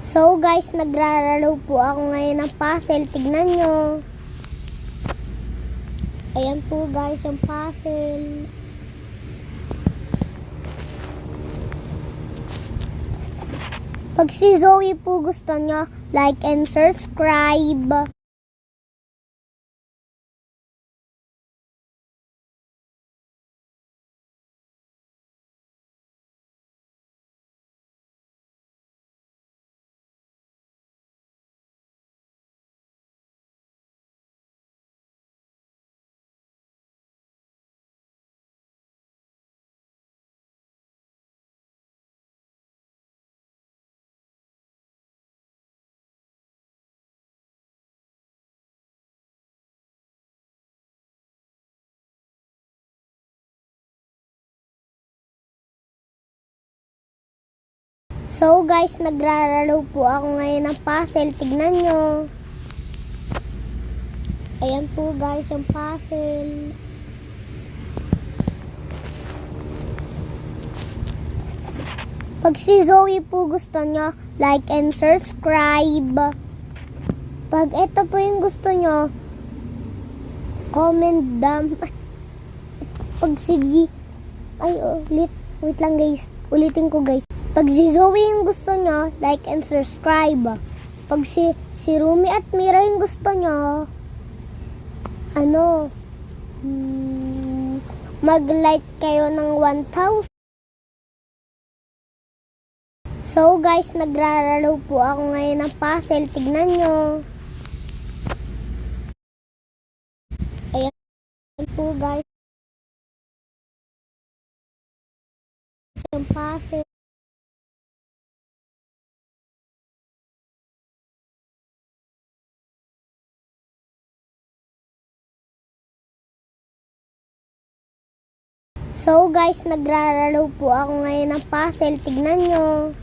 So guys, nagrararo po ako ngayon ng puzzle. Tignan nyo. Ayan po guys, ang puzzle. Pag si Zoe po gusto nyo, like and subscribe. So guys, nagrararo po ako ngayon ng puzzle. Tignan nyo. Ayan po guys, ang puzzle. Pag si Zoe po gusto nyo, like and subscribe. Pag ito po yung gusto nyo, comment down. Pag si G, wait lang guys, ulitin ko guys. Pag si Zoe yung gusto nyo, like and subscribe. Pag si Rumi at Mira yung gusto nyo, mag-like kayo ng 1,000. So guys, nagrararo po ako ngayon ng puzzle. Tignan nyo. Ayan po guys, ang puzzle. So guys, nagrararo po ako ngayon ng puzzle. Tignan nyo.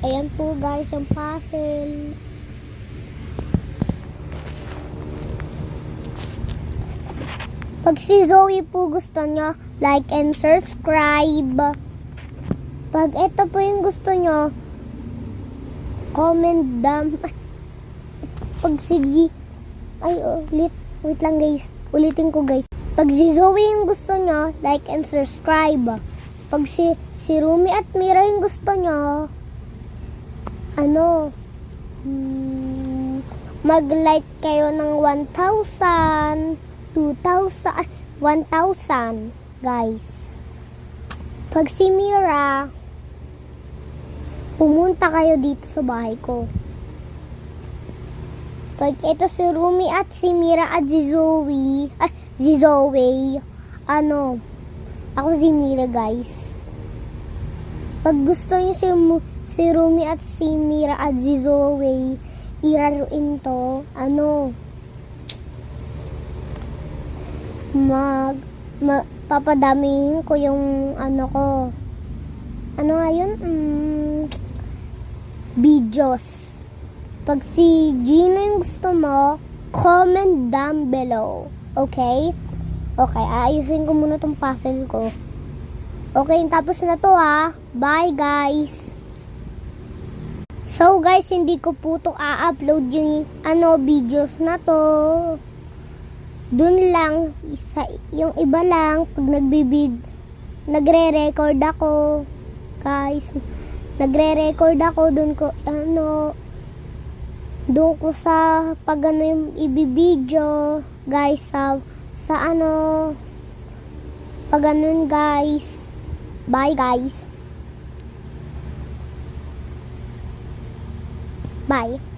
Ayan po guys, ang puzzle. Pag si Zoe po gusto nyo, like and subscribe. Pag ito po yung gusto nyo, comment down. Pag si G, wait lang guys, ulitin ko guys. Pag si Zoe yung gusto nyo, like and subscribe. Pag si Rumi at Mira yung gusto nyo, mag-like kayo ng 1,000, 2,000, 1,000 guys. Pag si Mira, pumunta kayo dito sa bahay ko. Pag ito si Rumi at si Mira at si Zoe, ako si Mira guys. Pag gusto niyo si Rumi at si Mira at si Zoe, iraruin to, papadamihin ko yung videos. Pag si Gina yung gusto mo, comment down below. Okay? Okay, aayusin ko muna tong puzzle ko. Okay, tapos na to ha. Bye guys. So guys, hindi ko po to a-upload yung videos na to. Dun lang, yung iba lang, pag nagre-record ako. Guys, nagre-record ako, dun ko sa pag yung ibibideo guys pag guys. Bye guys. Bye.